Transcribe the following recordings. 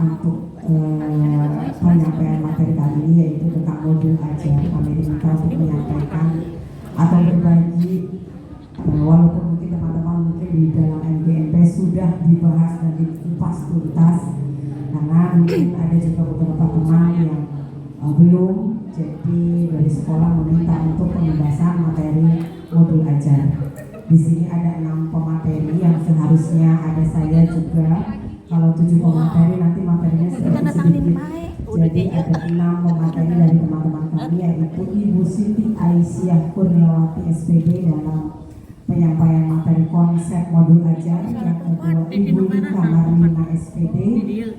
untuk penyampaian materi kali ini, yaitu tentang modul ajar. Kami diminta untuk menyampaikan atau berbagi, walaupun mungkin teman-teman mungkin di dalam MGMP sudah dibahas dan dikupas tuntas, karena mungkin ada juga beberapa teman yang belum. Jadi dari sekolah meminta untuk pembahasan materi modul ajar. Di sini ada 6 pemateri yang seharusnya ada saya juga. Kalau 7 pemateri nanti materinya sedikit. Jadi ada 6 pemateri dari teman-teman kami, yaitu Ibu Siti Aisyah Kurniawati SPD dalam penyampaian materi konsep modul ajar. Yang kedua Ibu Lika Marlina SPD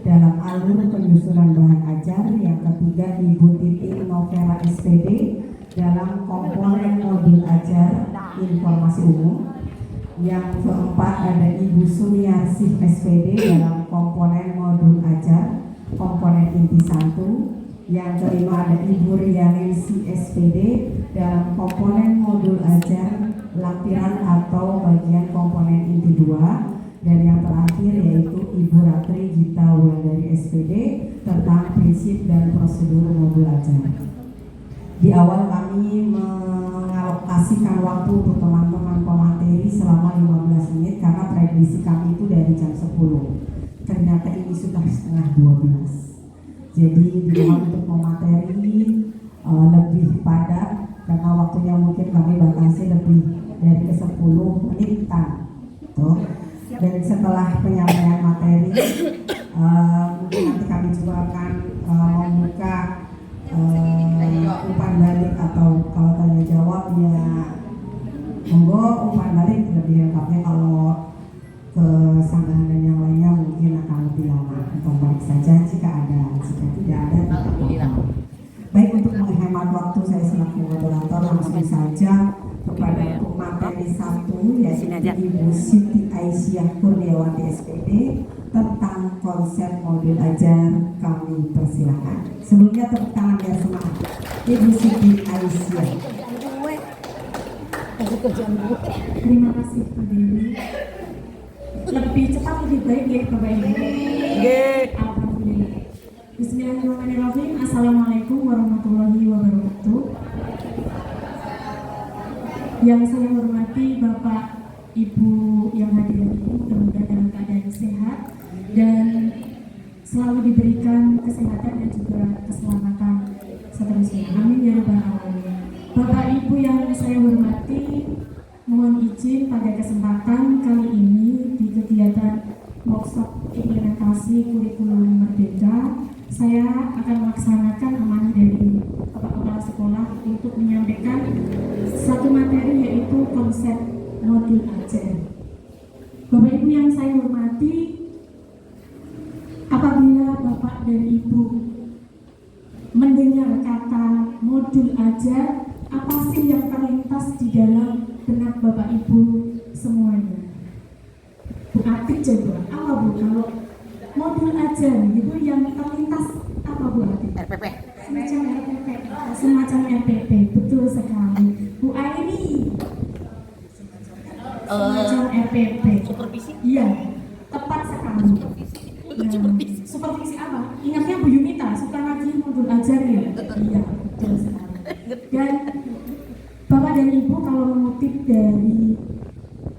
dalam alur penyusunan bahan ajar. Yang ketiga Ibu Titi Novela SPD dalam komponen modul ajar informasi umum. Yang keempat ada Ibu Sumiarsih SPD dalam komponen modul ajar komponen inti 1. Yang kelima ada Ibu Rianingsi SPD dalam komponen modul ajar lampiran atau bagian komponen inti 2. Dan yang terakhir yaitu Ibu Ratri Gita Wulandari SPD tentang prinsip dan prosedur modul ajar. Di awal kami mengalokasikan waktu untuk teman-teman pemateri selama 15 menit karena prediksi kami itu dari jam 10. Ternyata ini sudah setengah 12. Jadi dimohon untuk pemateri lebih padat karena waktunya mungkin kami batasi lebih dari 10 menitan. Tuh. Dan setelah penyampaian materi mungkin nanti kami juga akan membuka umpan balik atau kalau tanya jawab ya monggo umpan balik. Lebih lengkapnya kalau ke sanggahan dan yang lainnya mungkin akan lebih lama. Umpan balik saja jika ada, jika tidak ada tidak apa-apa. Baik, untuk menghemat waktu saya selaku moderator langsung saja kepada pemateri 1 yaitu Ibu Siti Aisyah Kurniawati SPD tentang konsep modul ajar. Kami persilakan. Sebelumnya tepuk tangan biar semangat. Ibu Siti Aisyah. Terima kasih Pak Dewi. Lebih cepat lebih baik ya Bapak Ibu. Alhamdulillah. Bismillahirrahmanirrahim. Assalamualaikum warahmatullahi wabarakatuh. Yang saya hormati Bapak Ibu yang hadir ini, mudah-mudahan dalam keadaan sehat dan selalu diberikan kesehatan dan juga keselamatan seterusnya. Amin ya rabbal alamin. Bapak Ibu yang saya hormati, mohon izin pada kesempatan kali ini di kegiatan workshop implementasi kurikulum Merdeka, saya akan melaksanakan amanah dari Bapak Kepala Sekolah untuk menyampaikan satu materi, yaitu konsep modul ajar. Bapak Ibu yang saya hormati, apabila Bapak dan Ibu mendengar kata modul ajar, apa sih yang terlintas di dalam benak Bapak Ibu semuanya? Bu Atik coba, apa Bu kalau modul ajar itu yang terlintas apa Bu Atik? RPP. Semacam RPP, semacam RPP, betul sekali. Bu Aini, semacam RPP. Supervisi? Iya, tepat sekali. Supervisi. Supervisi apa? Ingatnya Bu Yunita, suka ngaji modul ajar ya? Iya, betul sekali. Dan Bapak dan Ibu kalau mengutip dari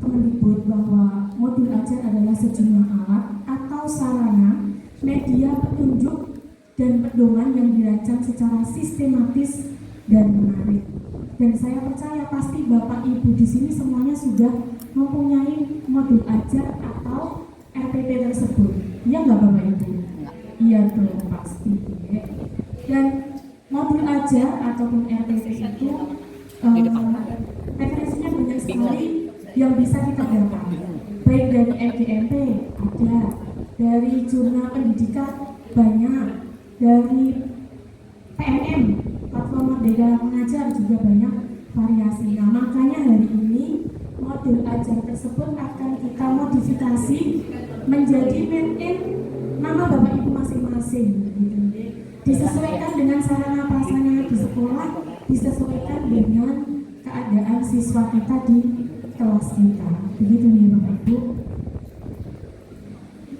Kemendikbud bahwa modul ajar adalah sejumlah alat atau sarana media petunjuk dan pedoman yang dirancang secara sistematis dan menarik. Dan saya percaya pasti Bapak Ibu di sini semuanya sudah mempunyai modul ajar atau RPP tersebut. Iya nggak Bapak Ibu? Iya dong, pasti. Dan modul ajar ataupun RPP itu referensinya banyak sekali yang bisa kita dapat, baik dari MGMP ada, dari jurnal pendidikan banyak, dari PMM platform Merdeka Mengajar juga banyak variasi. Nah, makanya hari ini modul ajar tersebut akan kita modifikasi menjadi made in nama Bapak Ibu masing-masing, gitu. Disesuaikan dengan sarana prasarana di sekolah, disesuaikan dengan keadaan siswa kita di kelas kita. Begitu nih Bapak Ibu.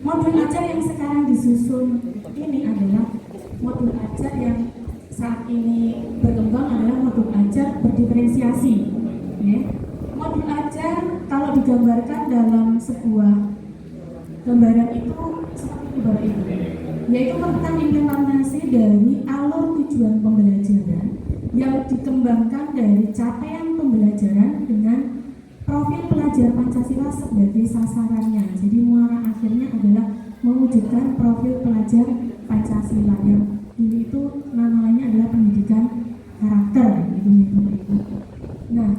Modul ajar yang sekarang disusun ini adalah modul ajar yang saat ini berkembang adalah modul ajar berdiferensiasi. Ya. Modul ajar kalau digambarkan dalam sebuah gambaran itu seperti ini Bapak Ibu, yaitu merupakan implementasi dari alur tujuan pembelajaran yang dikembangkan dari capaian pembelajaran dengan profil pelajar Pancasila sebagai sasarannya. Jadi muara akhirnya adalah mewujudkan profil pelajar Pancasila yang dulu itu namanya adalah pendidikan karakter gitu ya Bapak Ibu. Nah,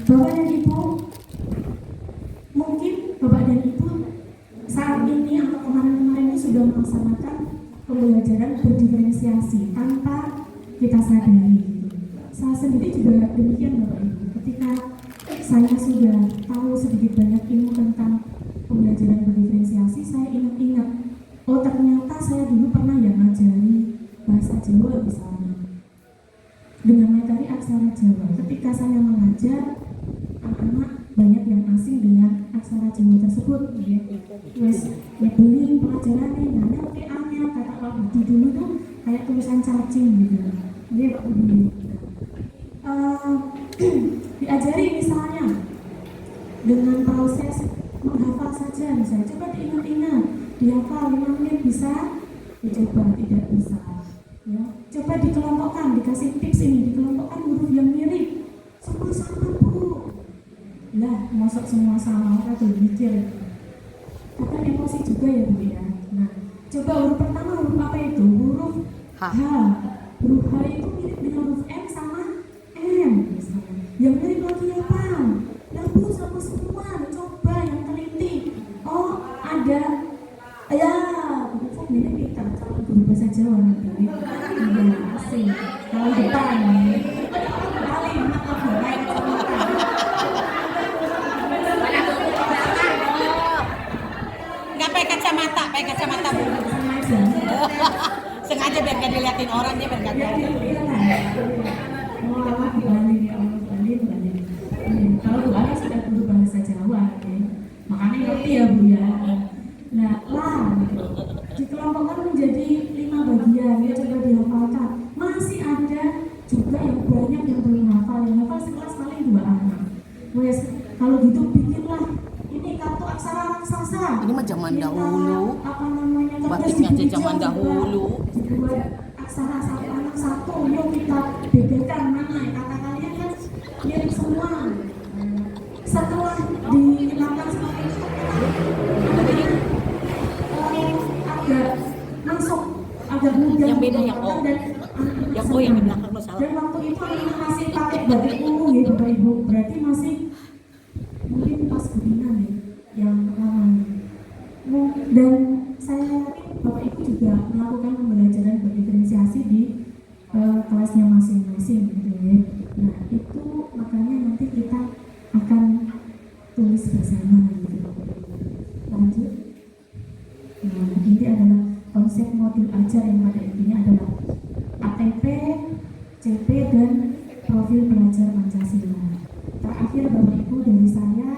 Bapak dan Ibu, mungkin Bapak dan Ibu saat ini atau kemarin-kemarin ini sudah melaksanakan pembelajaran berdiferensiasi tanpa kita sadari. Saya sendiri juga demikian Bapak Ibu. Ketika saya sudah tahu sedikit banyak ilmu tentang pembelajaran berdiferensiasi, saya ingat-ingat, oh ternyata saya dulu pernah yang ngajari bahasa Jawa misalnya dengan materi aksara Jawa. Ketika saya mengajar, anak-anak banyak yang asing dengan aksara Jawa tersebut, ya. Terus nyebelin pelajarannya, nanya PA-nya, kata Pak Budi dulu tuh kayak tulisan cacing gitu. Jadi Pak Budi diajari misalnya dengan proses menghafal saja, misalnya coba diingat-ingat, dihafal 5 menit bisa, dicoba tidak bisa, ya. Coba dikelompokkan, dikasih tips ini, dikelompokkan huruf yang mirip, semua sama Bu. Lah, masuk semua sama, kita tuh mikir, kadang emosi juga ya Bu ya. Nah, coba huruf pertama huruf apa itu? Huruf H. Huruf H itu mirip dengan huruf M sama M misalnya. Yang mirip lagi apa? Lah Bu, sama semua, coba yang teliti. Oh, ada, ya, Bu ini pintar, calon guru bahasa Jawa nanti. Iya, asik. Kalau depan, paling apa baik Nggak pakai kacamata Bu. Sengaja biar nggak diliatin orang, dia biar nggak diliatin. Oh, Allah dibanding ya Allah banding. Kalau Bu Ani sudah guru bahasa Jawa, ya. Makanya ngerti ya Bu ya. Nah, gitu. Dikelompokkan menjadi 5 bagian, ya coba dihafalkan. Masih ada juga yang banyak yang belum hafal, yang hafal sekelas paling 2 anak. Wes, kalau gitu bikinlah ini kartu aksara raksasa. Ini mah zaman dahulu. Apa namanya? Batiknya aja zaman dahulu. Dibuat aksara satu anak satu, yuk kita bedakan mana kata kalian kan mirip semua. Setelah dilakukan seperti itu, agak masuk, agak mudah. Yang beda yang O. Yang O yang di belakang lo salah. Dan waktu itu anak masih pakai batik ungu ya Bapak Ibu, berarti masih mungkin pas Budina ya yang lama. Dan saya yakin Bapak Ibu juga melakukan pembelajaran berdiferensiasi di kelasnya masing-masing gitu ya. Nah itu makanya nanti kita akan tulis bersama gitu. Lanjut. Nah ini adalah konsep modul ajar yang pada intinya adalah ATP, CP dan profil pelajar Pancasila. Terakhir Bapak Ibu dari saya,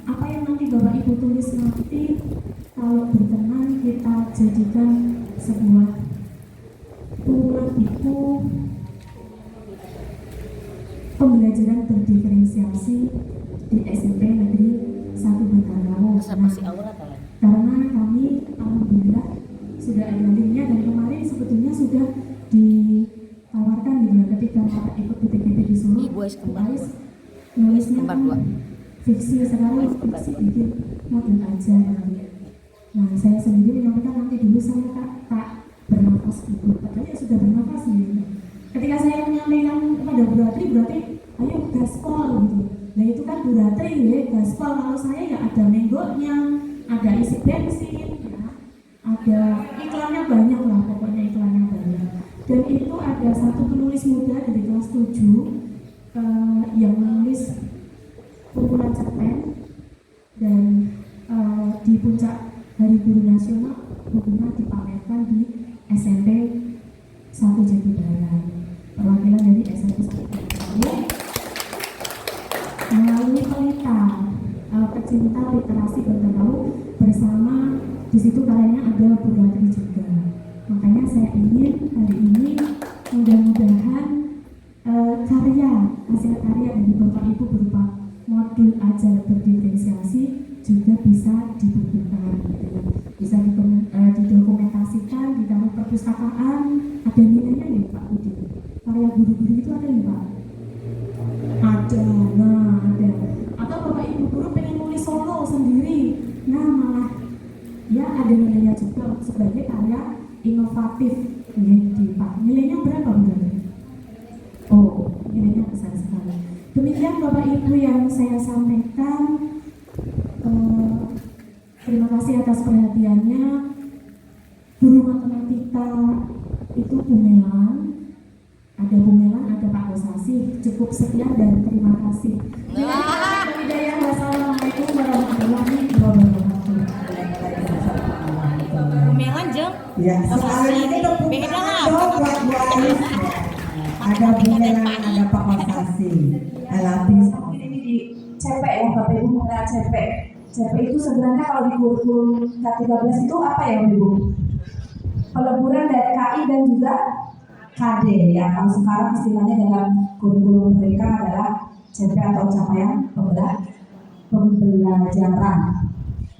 apa yang nanti Bapak Ibu tulis nanti kalau berkenan kita jadikan sebuah kumpulan buku pembelajaran berdiferensiasi di SMP Negeri 1 Batarawo. Karena kami alhamdulillah sudah ada linknya dan kemarin sebetulnya sudah ditawarkan gitu ya ketika Bapak ikut PTGP di Solo. Nulisnya fiksi sekarang fiksi bikin modul ajar. Nah saya sendiri menyampaikan nanti dulu saya tak bernafas dulu, katanya sudah bernafas gitu. Ketika saya menyampaikan kepada Bu Ratri, berarti ayo gaspol gitu. Nah itu kan Bu Ratri ya gaspol, kalau saya ya ada menggoknya, ada isi bensin, ya. Ada iklannya banyak lah, pokoknya iklannya banyak. Dan itu ada satu penulis muda dari kelas 7 yang menulis kumpulan cerpen dan di puncak Hari Guru Nasional bukunya dipamerkan di SMP 1 Jatibarang, perwakilan dari SMP 1 Jatibarang. pecinta literasi dan tahu bersama. Di situ kayaknya ada Bu Ratri juga. Makanya saya ingin hari ini mudah-mudahan hasil karya dari Bapak Ibu berupa modul ajar berdiferensiasi juga bisa dibukukan, bisa didokumentasikan, ditaruh perpustakaan. Ada nilainya ya Pak Budi? Karya guru-guru itu ada ya Pak? Ada, ada. Atau Bapak Ibu guru pengen nulis solo sendiri, nah malah ya ada nilainya juga sebagai karya inovatif. Jadi Pak, nilainya berapa Bu? Oh, nilainya besar sekali. Demikian Bapak Ibu yang saya sampaikan. Terima kasih atas perhatiannya. Guru matematika itu Bumelang, ada Pak Kosasi. Cukup sekian dan terima kasih. Wassalamualaikum warahmatullahi wabarakatuh. Bumelang jeng. Ya, soalnya itu Beda lah. ada Bumelang, ada Pak Kosasi. Lapis. Ini di CP ya Bapak Ibu mengenal CP. CP itu sebenarnya kalau di kurikulum K13 itu apa ya Ibu? Peleburan dari KI dan juga KD ya. Kalau sekarang istilahnya dalam kurikulum mereka adalah CP atau capaian pembelajaran.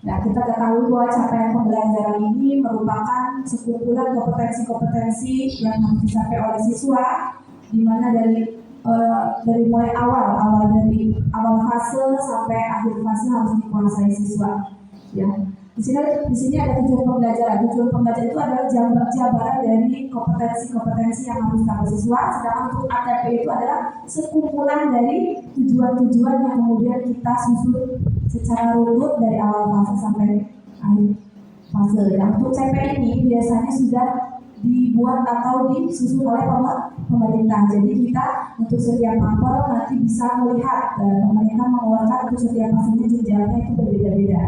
Nah, kita ketahui bahwa capaian pembelajaran ini merupakan sekumpulan kompetensi-kompetensi yang harus dicapai oleh siswa, di mana dari mulai dari awal fase sampai akhir fase harus dikuasai siswa. Ya, di sini ada tujuan pembelajaran. Tujuan pembelajaran itu adalah jabaran dari kompetensi-kompetensi yang harus dicapai siswa. Sedangkan untuk ATP itu adalah sekumpulan dari tujuan-tujuan yang kemudian kita susun secara runut dari awal fase sampai akhir fase. Dan untuk CP ini biasanya sudah dibuat atau disusun oleh pemerintah. Jadi kita untuk setiap mapel nanti bisa melihat pemerintah mengeluarkan untuk setiap fasenya jenjangnya itu berbeda-beda.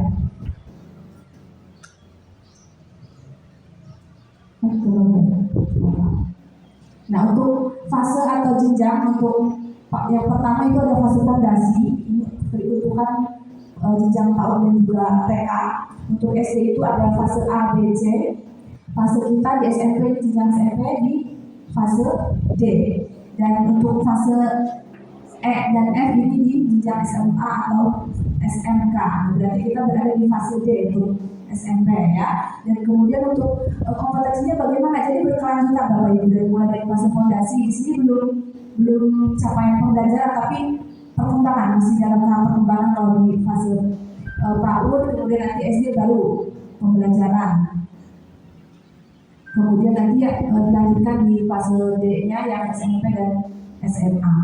Nah, untuk fase atau jenjang untuk yang pertama itu ada fase fondasi. Ini diperuntukkan jenjang PAUD dan juga TK. Untuk SD itu ada fase A, B, C. Fase kita di SMP, jenjang SMP di fase D. Dan untuk fase E dan F ini di jenjang SMA atau SMK. Berarti kita berada di fase D untuk SMP ya. Dan kemudian untuk kompetensinya bagaimana? Jadi berkelanjutan Bapak Ibu, dari mulai dari fase fondasi. Di sini belum capaian pembelajaran, tapi perkembangan, masih dalam tahap perkembangan. Kalau di fase PAUD, kemudian nanti SD baru pembelajaran. Kemudian nanti ya dilanjutkan di fase D-nya yang SMP dan SMA.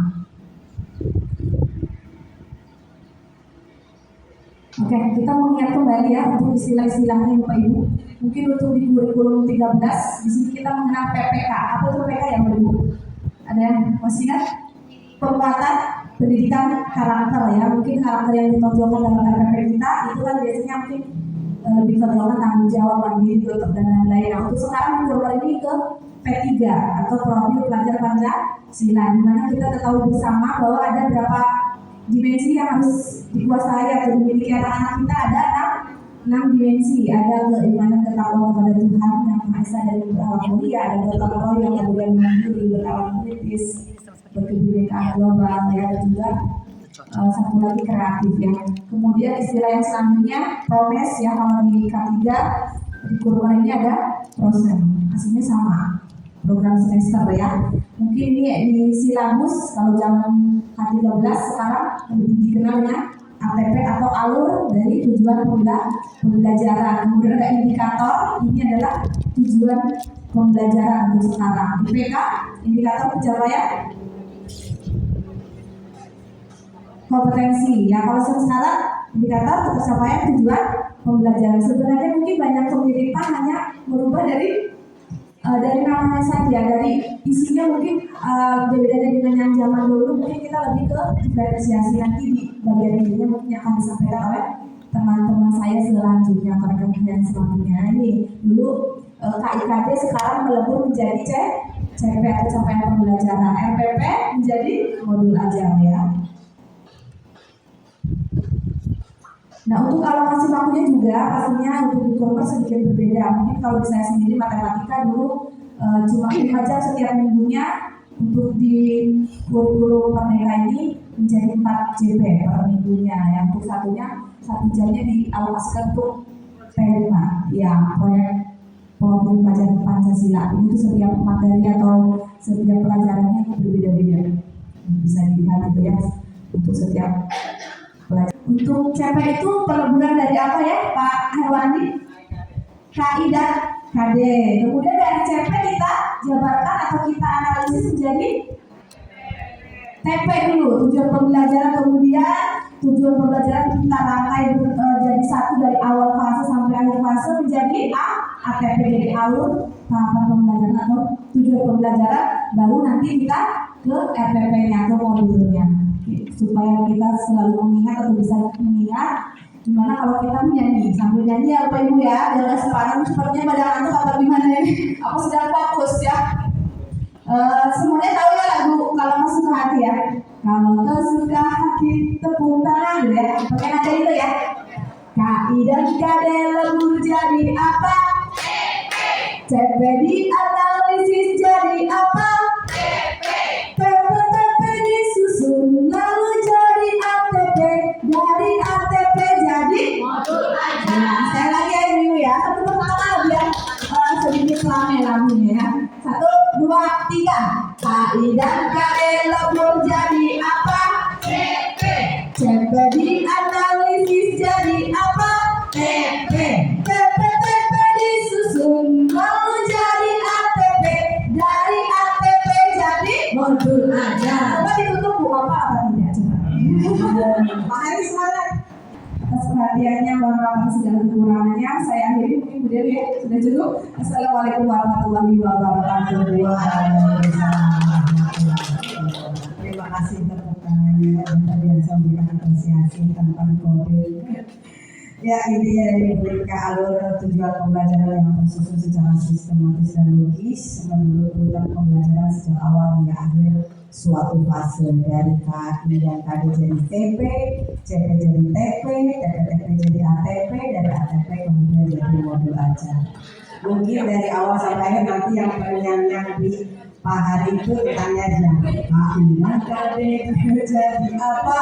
Oke, kita mengingat kembali ya untuk istilah-istilahnya Bapak Ibu. Mungkin untuk di kurikulum 13, di sini kita mengenal PPK. Apa itu PPK ya Bapak Ibu? Ada yang masih ingat? Penguatan pendidikan karakter ya. Mungkin karakter yang ditonjolkan dalam RPP kita itu kan biasanya mungkin lebih terjolak tanggung jawab, mandiri, tutup dan lain-lain. Nah, untuk sekarang mencoba ini ke P3 atau profil pelajar Pancasila, di mana kita ketahui bersama bahwa ada berapa dimensi yang harus dikuasai atau dimiliki anak-anak kita. Ada 6 dimensi. Ada keimanan ketakwaan kepada Tuhan yang Maha Esa dan berakhlak mulia, ada gotong royong, kemudian mandiri, berlawan kritis, berkebinekaan global ya, dan juga satu lagi kreatif ya. Kemudian istilah yang selanjutnya promes ya. Kalau di K3 di kurva ini ada prosen, aslinya sama program semester ya. Mungkin ini di silabus kalau zaman K13 sekarang lebih dikenal dengan ATP atau alur dari tujuan pembelajaran. Kemudian ada indikator, ini adalah tujuan pembelajaran untuk sekarang. IPK indikator pencapaian kompetensi ya. Kalau sekarang indikator pencapaian tujuan pembelajaran. Sebenarnya mungkin banyak kemiripan, hanya merubah dari namanya saja, dari isinya mungkin berbeda dengan yang zaman dulu. Mungkin kita lebih ke diferensiasi. Nanti di bagian ini mungkin akan disampaikan oleh teman-teman saya selanjutnya, rekan-rekan selanjutnya. Ini dulu KIKD sekarang melebur menjadi CP atau capaian pembelajaran, RPP menjadi modul ajar ya. Nah, untuk alokasi waktunya juga pastinya untuk di Kompas sedikit berbeda. Mungkin kalau di saya sendiri matematika dulu cuma 5 jam setiap minggunya, untuk di kurikulum Merdeka ini menjadi 4 JP per minggunya. Yang untuk satunya 1 jamnya dialokasikan untuk P5, ya proyek program belajar Pancasila. Ini tuh setiap materi atau setiap pelajarannya itu berbeda-beda. Bisa dilihat itu ya untuk setiap pelajaran. Untuk CP itu peleburan dari apa ya Pak Herwandi? KI dan KD. Kemudian dari CP kita jabarkan atau kita analisis menjadi TP dulu, tujuan pembelajaran, kemudian tujuan pembelajaran kita rangkai jadi satu dari awal fase sampai akhir fase menjadi ATP, jadi alur tahapan pembelajaran atau tujuan pembelajaran, baru nanti kita ke RPP-nya atau modulnya, supaya kita selalu mengingat atau bisa mengingat. Gimana kalau kita menyanyi sambil nyanyi ya Bapak Ibu ya, jangan sepanjang sepertinya pada ngantuk atau gimana ini? Aku sedang fokus ya. Semuanya tahu ya lagu kalau masuk ke hati ya. Kalau kau suka hati tepuk tangan ya. Pakai nada itu ya. KI dan KD lebur jadi apa? CP dianalisis jadi apa? PP disusun lalu jadi ATP, dari ATP jadi modul aja. Nah, sekali lagi ya Ibu ya, satu pertama biar sedikit rame lagunya ya. 1, 2, 3. KI dan KD lebur jadi apa? CP. CP dianalisis jadi apa? TP. TP disusun lalu jadi ATP, dari ATP jadi modul aja. Coba ditutup Bu, apa tidak coba? Pak Heri semangat. Atas perhatiannya, mohon maaf atas segala kekurangannya. Saya akhiri, mungkin Bu Dewi ya, sudah cukup. Assalamualaikum warahmatullahi wabarakatuh. Terima kasih tepuk tangannya dan tadi yang saya berikan apresiasi tanpa kode. Ya, ini dari mereka alur tujuan pembelajaran yang tersusun secara sistematis dan logis menurut urutan pembelajaran sejak awal hingga akhir suatu fase, dari KI dan KD jadi TP, CP jadi TP, TP jadi ATP, dari ATP kemudian jadi modul ajar. Mungkin dari awal sampai akhir nanti yang penyanyi di Pak Hari itu tanya aja, KI dan KD jadi apa?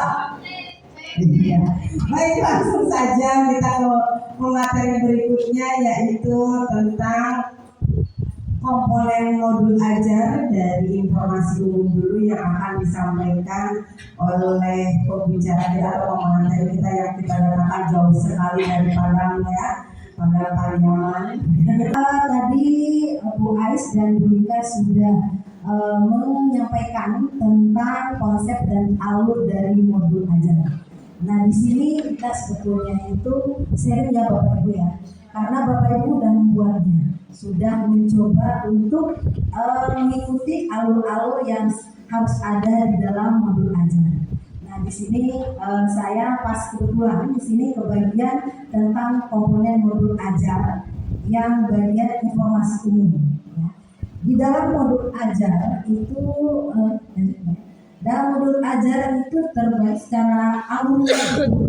Iya. Baik, langsung saja kita ke materi berikutnya, yaitu tentang komponen modul ajar dari informasi umum dulu yang akan disampaikan oleh pembicara kita atau pemateri kita yang kita datangkan jauh sekali dari Padangnya, Padang Pariaman. Tadi Bu Ais dan Bu Ika sudah menyampaikan tentang konsep dan alur dari modul ajar. Nah, di sini kita sebetulnya itu sharing ya Bapak Ibu ya, karena Bapak Ibu dan membuatnya sudah mencoba untuk mengikuti alur-alur yang harus ada di dalam modul ajar. Nah, di sini saya pas kebetulan di sini kebagian tentang komponen modul ajar yang bagian informasi umum. Ya. Di dalam modul ajar itu dalam modul ajaran itu terbagi secara alur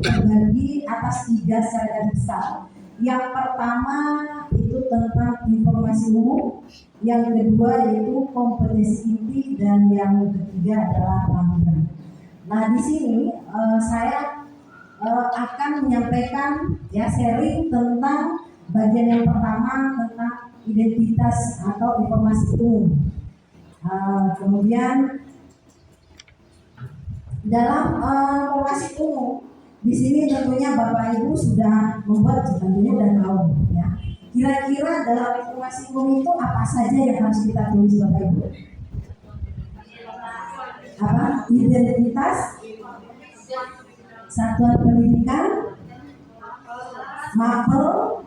terbagi atas 3 secara garis besar. Yang pertama itu tentang informasi umum, yang kedua yaitu kompetensi inti, dan yang ketiga adalah pengaturan. Nah, di sini saya akan menyampaikan ya sharing tentang bagian yang pertama tentang identitas atau informasi umum. Kemudian dalam informasi umum, di sini tentunya Bapak Ibu sudah membuat tentunya dan tahu ya. Kira-kira dalam informasi umum itu apa saja yang harus kita tulis Bapak Ibu? Apa? Identitas, satuan pendidikan, mapel,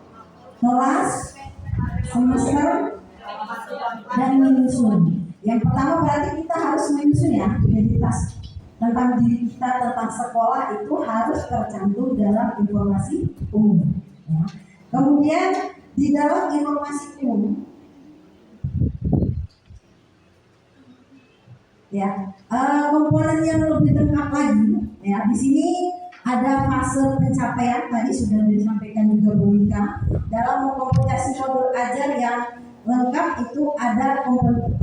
kelas, semester, dan menyusun. Yang pertama berarti kita harus menyusun ya identitas tentang diri kita, tentang sekolah itu harus tercantum dalam informasi umum. Ya. Kemudian di dalam informasi umum, ya komponen yang lebih lengkap lagi, ya di sini ada fase pencapaian, tadi sudah disampaikan juga Bu Ika. Dalam mengkompletasi modul ajar yang lengkap itu ada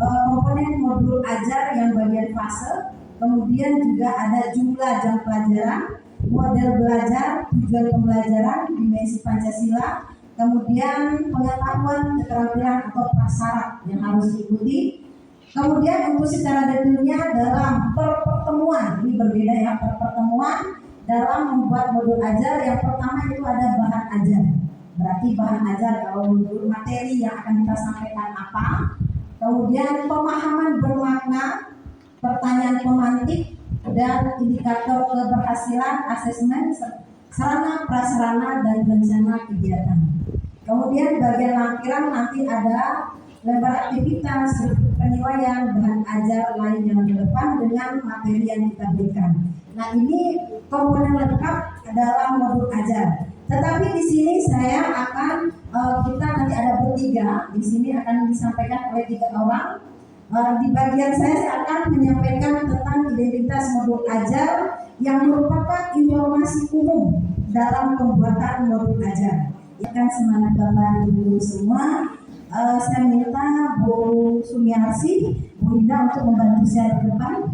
komponen modul ajar yang bagian fase, kemudian juga ada jumlah jam pelajaran, model belajar, tujuan pembelajaran, dimensi Pancasila, kemudian pengetahuan, keterampilan atau prasyarat yang harus diikuti. Kemudian untuk secara detailnya dalam pertemuan, ini berbeda ya, pertemuan dalam membuat modul ajar. Yang pertama itu ada bahan ajar. Berarti bahan ajar kalau modul materi yang akan kita sampaikan apa. Kemudian pemahaman bermakna, pertanyaan pemantik, dan indikator keberhasilan, asesmen, sarana, prasarana, dan rencana kegiatan. Kemudian bagian lampiran nanti ada lembar aktivitas, penilaian, bahan ajar lain yang relevan dengan materi yang kita berikan. Nah, ini komponen lengkap dalam modul ajar. Tetapi di sini saya akan kita nanti ada bertiga. Di sini akan disampaikan oleh 3 orang. Di bagian saya akan menyampaikan tentang identitas modul ajar yang merupakan informasi umum dalam pembuatan modul ajar. Ikan semangat Bapak Ibu semua. Saya minta Bu Sumiarsi, Bu Indah untuk membantu saya ke depan.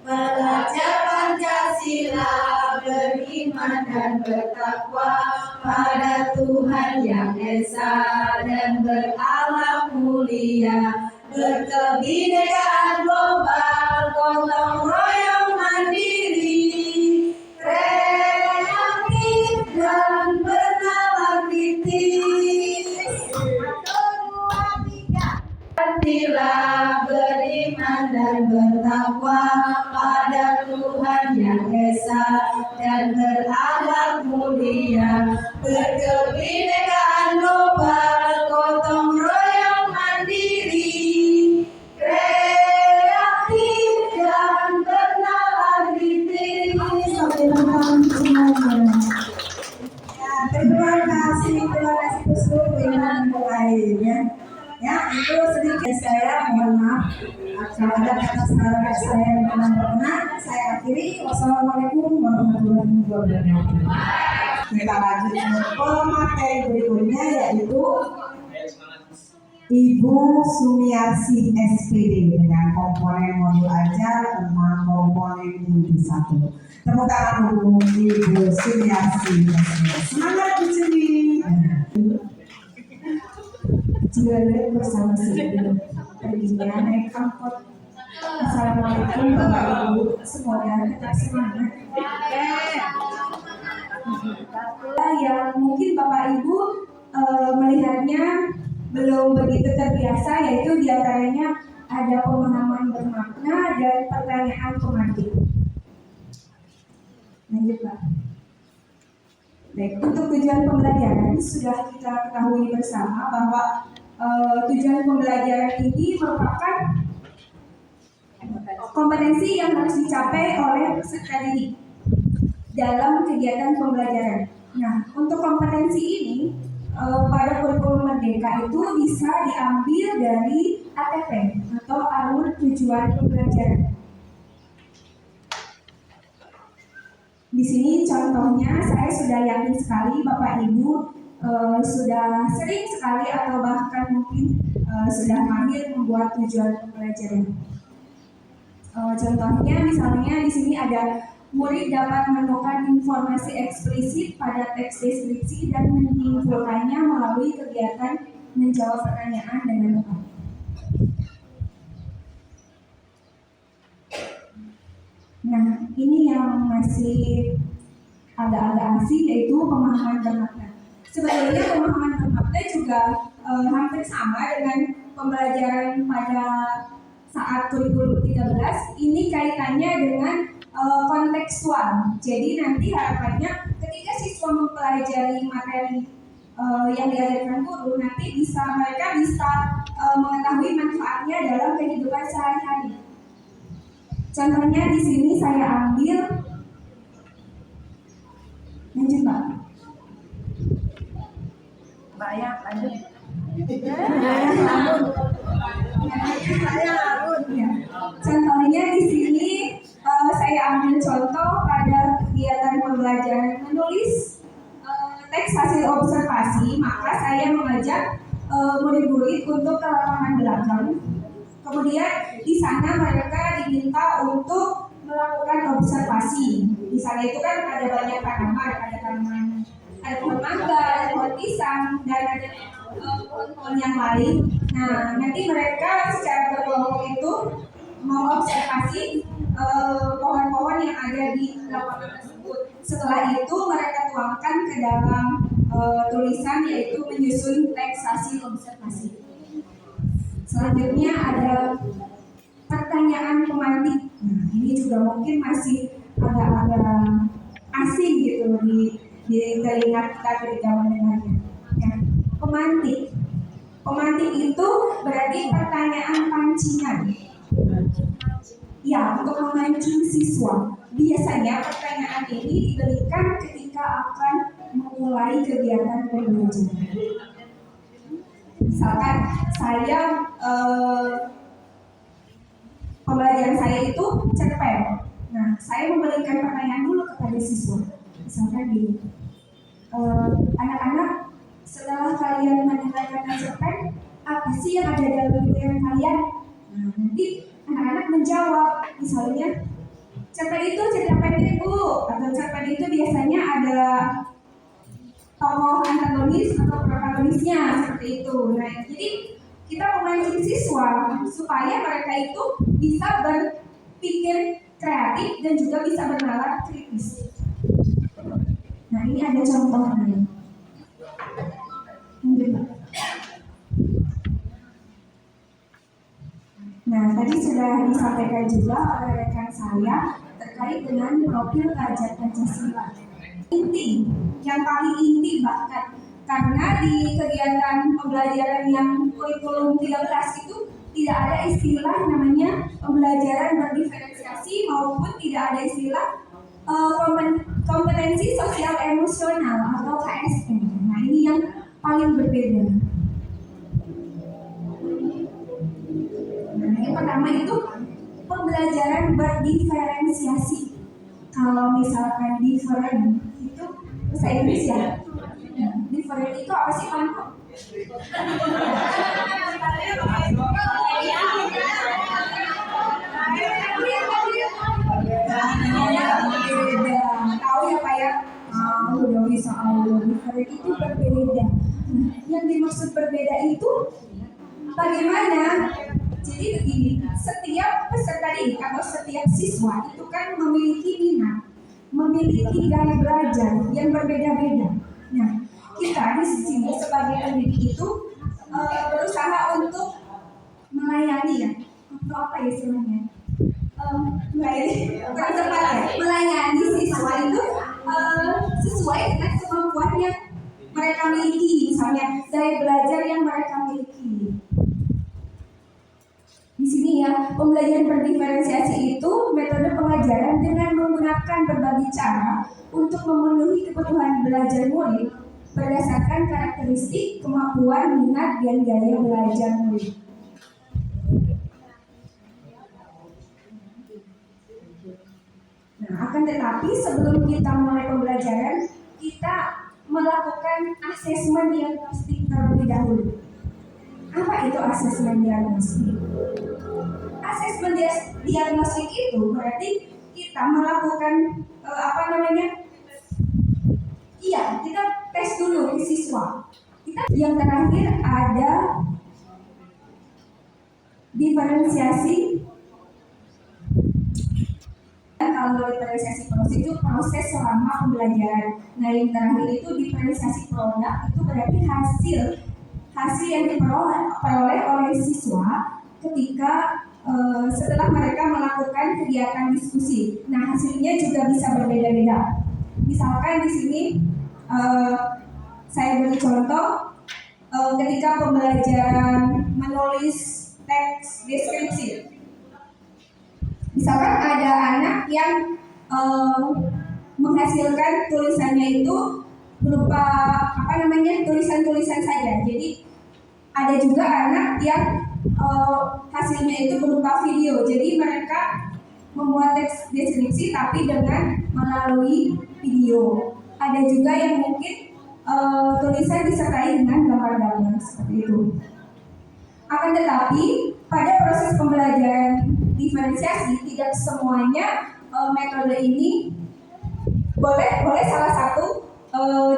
Belajar Pancasila, beriman dan bertakwa pada Tuhan Yang Esa dan berakhlak mulia, berkebinekaan global, gotong royong mandiri, kreatif dan bernalar kritis. 1, 2, 3. Pancasila, beriman dan bertakwa pada Tuhan Yang Esa dan berakhlak mulia, berkebinekaan global, gotong royong mandiri, kreatif dan bernalar kritis. Terima kasih seluruh yang lainnya. Ya, itu sedikit saya, mohon maaf kalau ada kata-kata saya yang kurang berkenan. Saya akhiri. Wassalamualaikum warahmatullahi wabarakatuh. Kita lanjut ke materi berikutnya, yaitu Ibu Sumiarsi SPD dengan komponen modul ajar tentang komponen inti 1. Tepuk tangan untuk Ibu Sumiarsi SPD. Semangat di sini. Jalan bersama sebelum perginya naik angkot. Assalamualaikum Bapak Ibu, semoga tetap semangat. Yang mungkin Bapak Ibu melihatnya belum begitu terbiasa, yaitu diantaranya ada pemahaman bermakna dan pertanyaan pemantik. Lanjut Pak. Baik, untuk tujuan pembelajaran sudah kita ketahui bersama bahwa tujuan pembelajaran ini merupakan kompetensi yang harus dicapai oleh peserta didik dalam kegiatan pembelajaran. Nah, untuk kompetensi ini pada kurikulum Merdeka itu bisa diambil dari ATP atau alur tujuan pembelajaran. Di sini contohnya saya sudah yakin sekali Bapak Ibu sudah sering sekali atau bahkan mungkin sudah mahir membuat tujuan pembelajaran. Contohnya misalnya di sini ada murid dapat menemukan informasi eksplisit pada teks deskripsi dan menyimpulkannya melalui kegiatan menjawab pertanyaan dengan lengkap. Nah, ini yang masih agak-agak asing, yaitu pemahaman bermakna. Sebenarnya pemahaman bermakna juga hampir sama dengan pembelajaran pada saat kurikulum 13. Ini kaitannya dengan kontekstual. Jadi nanti harapannya ketika siswa mempelajari materi yang diajarkan guru, nanti mereka bisa mengetahui manfaatnya dalam kehidupan sehari-hari. Contohnya di sini saya ambil, lanjut Pak. Bayang, lanjut. Contohnya di sini saya saya ambil contoh pada kegiatan pembelajaran menulis teks hasil observasi, maka saya mengajak murid-murid untuk ke lapangan belakang. Kemudian di sana mereka diminta untuk melakukan observasi. Di sana itu kan ada banyak tanaman, ada pohon mangga, ada pohon pisang, dan ada pohon-pohon yang lain. Nah, nanti mereka secara berkelompok itu mengobservasi pohon-pohon yang ada di lapangan tersebut. Setelah itu mereka tuangkan ke dalam tulisan, yaitu menyusun teks hasil observasi. Selanjutnya ada pertanyaan pemantik. Nah, ini juga mungkin masih agak-agak asing gitu di telinga kita ketika mendengarnya. Ya, pemantik. Pemantik itu berarti pertanyaan pancingan. Ya, untuk memancing siswa. Biasanya pertanyaan ini diberikan ketika akan memulai kegiatan pembelajaran. Misalkan saya pembelajaran saya itu cerpen. Nah, saya memberikan pertanyaan dulu kepada siswa. Misalkan gini, anak-anak, setelah kalian mendengarkan cerpen, apa sih yang ada dalam pikiran kalian? Nah, nanti anak-anak menjawab, misalnya cerpen itu cerita pendek Bu, atau cerpen itu biasanya ada tokoh antagonis atau protagonisnya, seperti itu. Nah, jadi kita memancing siswa supaya mereka itu bisa berpikir kreatif dan juga bisa bernalar kritis. Nah, ini ada contohnya. Nah, tadi sudah disampaikan juga oleh rekan saya terkait dengan profil pelajar Pancasila. Inti, yang paling inti bahkan, karena di kegiatan pembelajaran yang kurikulum 13 itu tidak ada istilah namanya pembelajaran berdiferensiasi maupun tidak ada istilah kompetensi sosial emosional atau KSM. Nah, ini yang paling berbeda. Nah, yang pertama itu pembelajaran berdiferensiasi. Kalau misalkan different itu bahasa Inggris ya. Different itu apa sih, Pak? Tahu ya Pak ya? Udah bisa different itu berbeda. Yang dimaksud berbeda itu bagaimana? Jadi begini, setiap peserta didik atau setiap siswa itu kan memiliki minat, memiliki gaya belajar yang berbeda-beda. Nah, kita di sini sebagai pendidik itu berusaha untuk melayani ya, atau apa ya istilahnya? Melayani siswa itu sesuai dengan kemampuan yang mereka miliki, misalnya gaya belajar yang mereka miliki. Di sini ya, pembelajaran berdiferensiasi itu metode pengajaran dengan menggunakan berbagai cara untuk memenuhi kebutuhan belajar murid berdasarkan karakteristik, kemampuan, minat, dan gaya belajar murid. Nah, akan tetapi sebelum kita mulai pembelajaran, kita melakukan asesmen diagnostik terlebih dahulu. Apa itu asesmen diagnostik? Asesmen diagnostik itu berarti kita melakukan Iya, kita tes dulu ke siswa. Yang terakhir ada diferensiasi. Kalau diferensiasi proses itu proses selama pembelajaran. Nah, yang terakhir itu diferensiasi produk, itu berarti hasil yang diperoleh oleh siswa ketika setelah mereka melakukan kegiatan diskusi. Nah, hasilnya juga bisa berbeda-beda. Misalkan di sini saya beri contoh ketika pembelajaran menulis teks deskripsi. Misalkan ada anak yang menghasilkan tulisannya itu berupa tulisan-tulisan saja. Jadi ada juga anak yang hasilnya itu berupa video. Jadi mereka membuat teks deskripsi tapi dengan melalui video. Ada juga yang mungkin tulisan disertai dengan gambar-gambar seperti itu. Akan tetapi pada proses pembelajaran diferensiasi tidak semuanya metode ini boleh salah satu,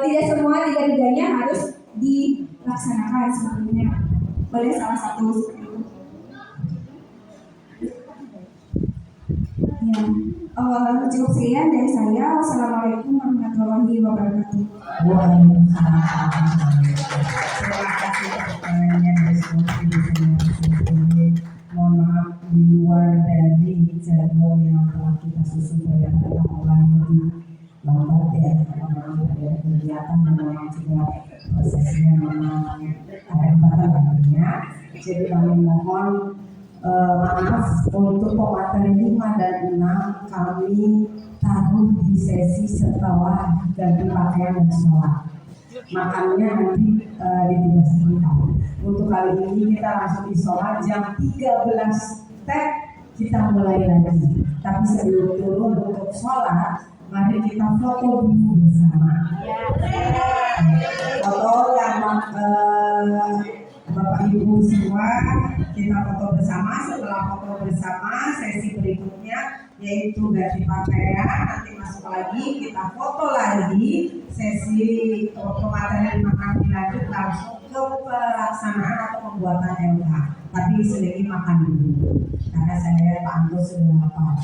tidak semua tiga-tiganya harus dilaksanakan sebelumnya. Boleh salah satu seperti itu. Ya, cukup sekian dari saya. Wassalamualaikum warahmatullahi wabarakatuh. Waalaikumsalam. Terima kasih pertanyaannya dari semua ini. Mohon maaf di luar dari jadwal yang telah kita susun pada hari mulai lebih lambat ya, karena memang ada kegiatan dan memang juga prosesnya memang ada hambatan waktunya. Jadi kami mohon maaf untuk pemateri 5 dan 6 kami taruh di sesi setelah ganti pakaian dan sholat. Makannya nanti di 13 menit. Untuk kali ini kita langsung di sholat jam 13 teh kita mulai lagi. Tapi sebelum turun untuk sholat, mari kita foto dulu bersama. Foto yang Bapak Ibu semua, kita foto bersama. Setelah foto bersama, sesi berikutnya yaitu ganti pakaian. Nanti masuk lagi, kita foto lagi. Sesi pematerian makan dilanjut langsung ke pelaksanaan atau pembuatan LH. Tapi selagi makan dulu, karena saya Pak Anggo sudah lapar.